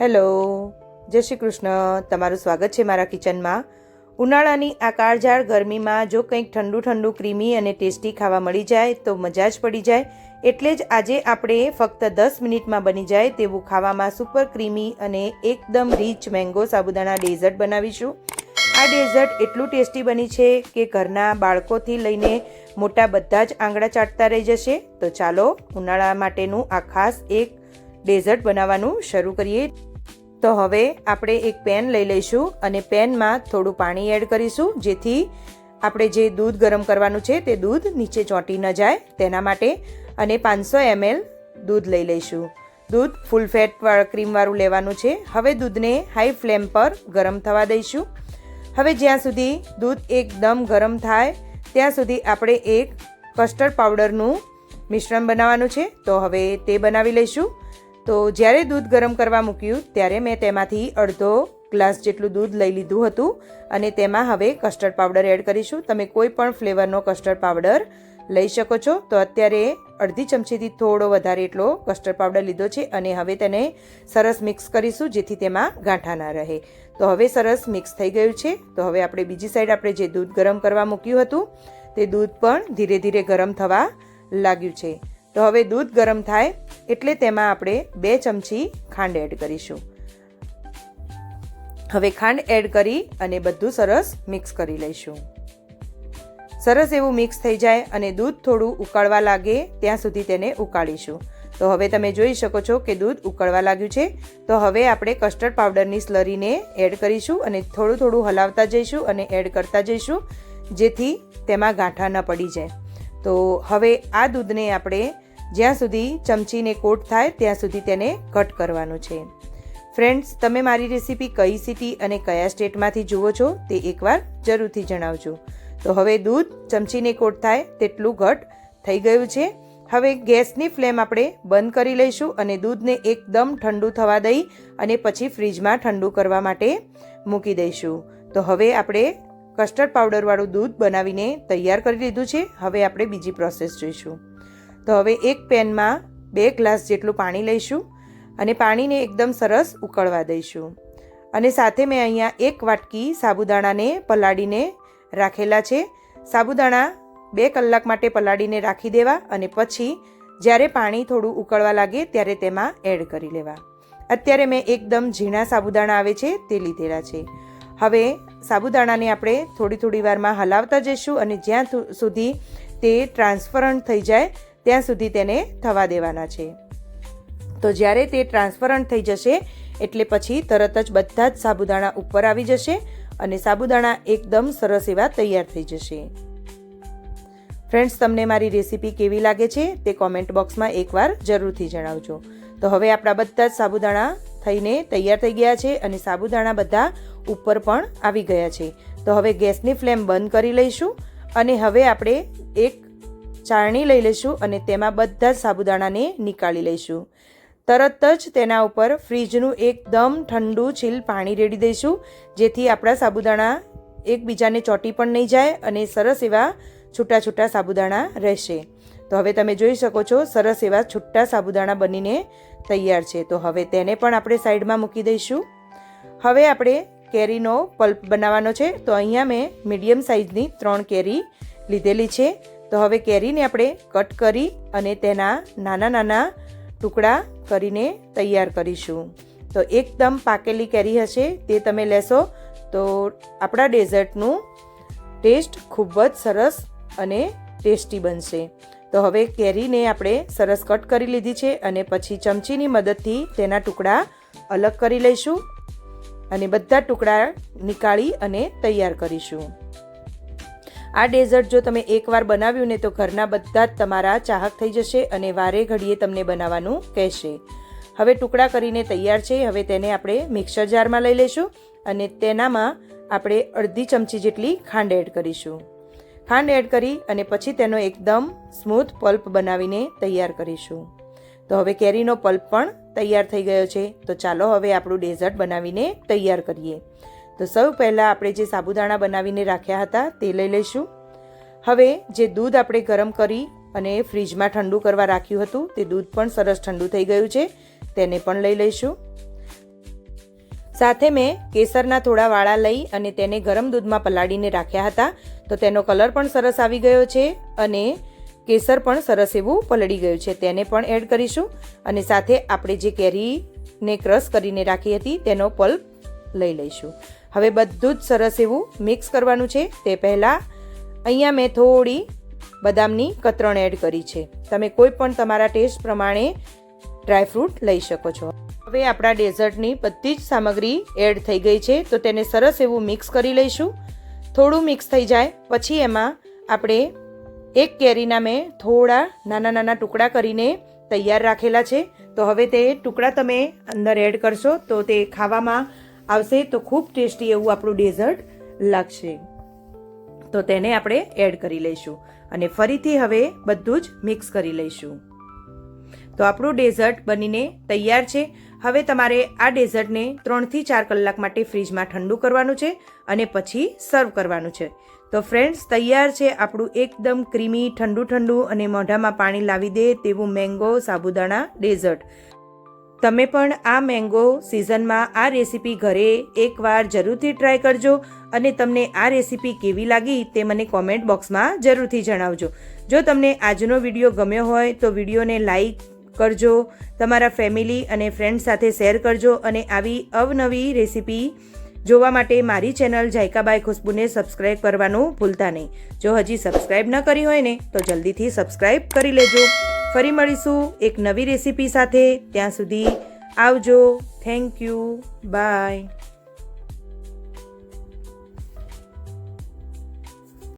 Hello, જય શ્રી કૃષ્ણ. તમારું સ્વાગત છે મારા કિચનમાં. ઉનાળાની આ કાળઝાળ ગરમીમાં જો કંઈક ઠંડુ ઠંડુ ક્રીમી અને ટેસ્ટી ખાવા મળી જાય તો મજા જ પડી જાય. એટલે જ આજે આપણે ફક્ત 10 મિનિટમાં બની જાય તેવું ખાવામાં સુપર ક્રીમી અને એકદમ રીચ મેંગો સાબુદાણા ડેઝર્ટ બનાવીશું. આ ડેઝર્ટ એટલું ટેસ્ટી બની છે કે ઘરના બાળકોથી લઈને મોટા બધા જ આંગળા ચાટતા રહી જશે. તો ચાલો ઉનાળા માટેનું આ ખાસ એક ડેઝર્ટ બનાવવાનું શરૂ કરીએ. તો હવે આપણે એક પેન લઈ લઈશું અને પેનમાં થોડું પાણી એડ કરીશું, જેથી આપણે જે દૂધ ગરમ કરવાનું છે તે દૂધ નીચે ચોંટી ન જાય તેના માટે. અને 500 ml દૂધ લઈ લઈશું. દૂધ ફૂલ ફેટ ક્રીમવાળું લેવાનું છે. હવે દૂધને હાઈ ફ્લેમ પર ગરમ થવા દઈશું. હવે જ્યાં સુધી દૂધ એકદમ ગરમ થાય ત્યાં સુધી આપણે એક કસ્ટર્ડ પાવડરનું મિશ્રણ બનાવવાનું છે. તો હવે તે બનાવી લઈશું. તો જ્યારે દૂધ ગરમ કરવા મૂક્યું ત્યારે મેં તેમાંથી અડધો ગ્લાસ જેટલું દૂધ લઈ લીધું હતું અને તેમાં હવે કસ્ટર્ડ પાવડર એડ કરીશું. તમે કોઈ પણ ફ્લેવરનો કસ્ટર્ડ પાવડર લઈ શકો છો. તો અત્યારે અડધી ચમચીથી થોડો વધારે એટલો કસ્ટર્ડ પાવડર લીધો છે અને હવે તેને સરસ મિક્સ કરીશું, જેથી તેમાં ગાંઠા ના રહે. તો હવે સરસ મિક્સ થઈ ગયું છે. તો હવે આપણે બીજી સાઈડ આપણે જે દૂધ ગરમ કરવા મૂક્યું હતું તે દૂધ પણ ધીરે ધીરે ગરમ થવા લાગ્યું છે. તો હવે દૂધ ગરમ થાય એટલે તેમાં આપણે 2 ચમચી ખાંડ એડ કરીશું. હવે ખાંડ એડ કરી અને બધું સરસ મિક્સ કરી લઈશું. સરસ એવું મિક્સ થઈ જાય અને દૂધ થોડું ઉકળવા લાગે ત્યાં સુધી તેને ઉકાળીશું. તો હવે તમે જોઈ શકો છો કે દૂધ ઉકળવા લાગ્યું છે. તો હવે આપણે કસ્ટર્ડ પાવડરની સ્લરીને એડ કરીશું અને થોડું થોડું હલાવતા જઈશું અને એડ કરતા જઈશું, જેથી તેમાં ગાંઠા ન પડી જાય. તો હવે આ દૂધને આપણે જ્યાં સુધી ચમચીને કોટ થાય ત્યાં સુધી તેને કટ કરવાનું છે. ફ્રેન્ડ્સ, તમે મારી રેસીપી કઈ સિટી અને કયા સ્ટેટમાંથી જુઓ છો તે એકવાર જરૂરથી જણાવજો. તો હવે દૂધ ચમચીને કોટ થાય તેટલું ઘટ થઈ ગયું છે. હવે ગેસની ફ્લેમ આપણે બંધ કરી લઈશું અને દૂધને એકદમ ઠંડુ થવા દઈ અને પછી ફ્રીજમાં ઠંડુ કરવા માટે મૂકી દઈશું. તો હવે આપણે કસ્ટર્ડ પાવડરવાળું દૂધ બનાવીને તૈયાર કરી લીધું છે. હવે આપણે બીજી પ્રોસેસ જોઈશું. તો હવે એક પેનમાં 2 ગ્લાસ જેટલું પાણી લઈશું અને પાણીને એકદમ સરસ ઉકળવા દઈશું. અને સાથે મેં અહીંયા 1 વાટકી સાબુદાણાને પલાળીને રાખેલા છે. સાબુદાણા 2 કલાક માટે પલાળીને રાખી દેવા અને પછી જ્યારે પાણી થોડું ઉકળવા લાગે ત્યારે તેમાં એડ કરી લેવા. અત્યારે મેં એકદમ ઝીણા સાબુદાણા આવે છે તે લીધેલા છે. હવે સાબુદાણાને આપણે થોડી થોડી વારમાં હલાવતા જઈશું અને જ્યાં સુધી તે ટ્રાન્સપરન્ટ થઈ જાય ત્યાં સુધી તેને થવા દેવાના છે. તો જ્યારે તે ટ્રાન્સપરન્ટ થઈ જશે એટલે પછી તરત જ બધા જ સાબુદાણા ઉપર આવી જશે અને સાબુદાણા એકદમ સરસ એવા તૈયાર થઈ જશે. ફ્રેન્ડ્સ, તમને મારી રેસીપી કેવી લાગે છે તે કોમેન્ટ બોક્સમાં એકવાર જરૂરથી જણાવજો. તો હવે આપણા બધા જ સાબુદાણા થઈને તૈયાર થઈ ગયા છે અને સાબુદાણા બધા ઉપર પણ આવી ગયા છે. તો હવે ગેસની ફ્લેમ બંધ કરી લઈશું અને હવે આપણે એક ચાળણી લઈ લઈશું અને તેમાં બધા જ સાબુદાણાને નીકાળી લઈશું. તરત જ તેના ઉપર ફ્રીજનું એકદમ ઠંડુ ચીલ પાણી રેડી દઈશું, જેથી આપણા સાબુદાણા એકબીજાને ચોંટી પણ નહીં જાય અને સરસ એવા છૂટા છૂટા સાબુદાણા રહેશે. તો હવે તમે જોઈ શકો છો સરસ એવા છૂટા સાબુદાણા બનીને તૈયાર છે. તો હવે તેને પણ આપણે સાઈડમાં મૂકી દઈશું. હવે આપણે કેરીનો પલ્પ બનાવવાનો છે. તો અહીંયા મેં મીડિયમ સાઇઝની 3 કેરી લીધેલી છે. તો હવે કેરીને આપણે કટ કરી અને તેના નાના નાના ટુકડા કરીને તૈયાર કરીશું. તો એકદમ પાકેલી કેરી હશે તે તમે લેશો તો આપણા ડેઝર્ટનું ટેસ્ટ ખૂબ જ સરસ અને ટેસ્ટી બનશે. તો હવે કેરીને આપણે સરસ કટ કરી લીધી છે અને પછી ચમચીની મદદથી તેના ટુકડા અલગ કરી લઈશું અને બધા ટુકડા નીકાળી અને તૈયાર કરીશું. આ ડેઝર્ટ જો તમે એકવાર બનાવ્યું ને તો ઘરના બધા જ તમારા ચાહક થઈ જશે અને વારે ઘડીએ તમને બનાવવાનું કહેશે. હવે ટુકડા કરીને તૈયાર છે. હવે તેને આપણે મિક્સર જારમાં લઈ લઈશું અને તેનામાં આપણે અડધી ચમચી જેટલી ખાંડ એડ કરીશું. ખાંડ એડ કરી અને પછી તેનો એકદમ સ્મૂથ પલ્પ બનાવીને તૈયાર કરીશું. તો હવે કેરીનો પલ્પ પણ તૈયાર થઈ ગયો છે. તો ચાલો હવે આપણું ડેઝર્ટ બનાવીને તૈયાર કરીએ. તો સૌ પહેલાં આપણે જે સાબુદાણા બનાવીને રાખ્યા હતા તે લઈ લઈશું. હવે જે દૂધ આપણે ગરમ કરી અને ફ્રીજમાં ઠંડુ કરવા રાખ્યું હતું તે દૂધ પણ સરસ ઠંડુ થઈ ગયું છે, તેને પણ લઈ લઈશું. સાથે મેં કેસરના થોડા વાળા લઈ અને તેને ગરમ દૂધમાં પલાળીને રાખ્યા હતા, તો તેનો કલર પણ સરસ આવી ગયો છે અને કેસર પણ સરસ એવું પલળી ગયું છે. તેને પણ એડ કરીશું અને સાથે આપણે જે કેરીને ક્રશ કરીને રાખી હતી તેનો પલ્પ લઈ લઈશું. હવે બધું જ સરસ એવું મિક્સ કરવાનું છે. તે પહેલાં અહીંયા મેં થોડી બદામની કતરણ એડ કરી છે. તમે કોઈ પણ તમારા ટેસ્ટ પ્રમાણે ડ્રાયફ્રૂટ લઈ શકો છો. હવે આપણા ડેઝર્ટની બધી જ સામગ્રી એડ થઈ ગઈ છે, તો તેને સરસ એવું મિક્સ કરી લઈશું. થોડું મિક્સ થઈ જાય પછી એમાં આપણે એક કેરીના મેં થોડા નાના નાના ટુકડા કરીને તૈયાર રાખેલા છે, તો હવે તે ટુકડા તમે અંદર એડ કરશો તો તે ખાવામાં આવશે તો ખૂબ ટેસ્ટી એવું આપણું ડેઝર્ટ લાગશે. તો તેને આપણે એડ કરી લઈશું અને ફરીથી હવે બધું જ મિક્સ કરી લઈશું. તો આપણું ડેઝર્ટ બનીને તૈયાર છે. હવે તમારે આ ડેઝર્ટને 3 થી 4 કલાક માટે ફ્રીજમાં ઠંડુ કરવાનું છે અને પછી સર્વ કરવાનું છે. તો ફ્રેન્ડ્સ, તૈયાર છે આપણું એકદમ ક્રીમી ઠંડુ ઠંડુ અને મોઢામાં પાણી લાવી દે તેવું મેંગો સાબુદાણા ડેઝર્ટ. તમે પણ આ મેંગો સિઝનમાં આ રેસીપી ઘરે એકવાર જરૂરથી ટ્રાય કરજો અને તમને આ રેસીપી કેવી લાગી તે મને કોમેન્ટ બોક્સમાં જરૂરથી જણાવજો. જો તમને આજનો વિડીયો ગમ્યો હોય તો વિડીયોને લાઈક કરજો, તમારા ફેમિલી અને ફ્રેન્ડ્સ સાથે શેર કરજો અને આવી અવનવી રેસીપી જોવા માટે મારી ચેનલ જાયકા બાય ખુશ્બુને સબસ્ક્રાઈબ કરવાનું ભૂલતા નહીં. જો હજી સબસ્ક્રાઈબ ન કરી હોય ને તો જલ્દીથી સબસ્ક્રાઈબ કરી લેજો. ફરી મળીશું એક નવી રેસીપી સાથે. ત્યાં સુધી આવજો. Thank you. બાય.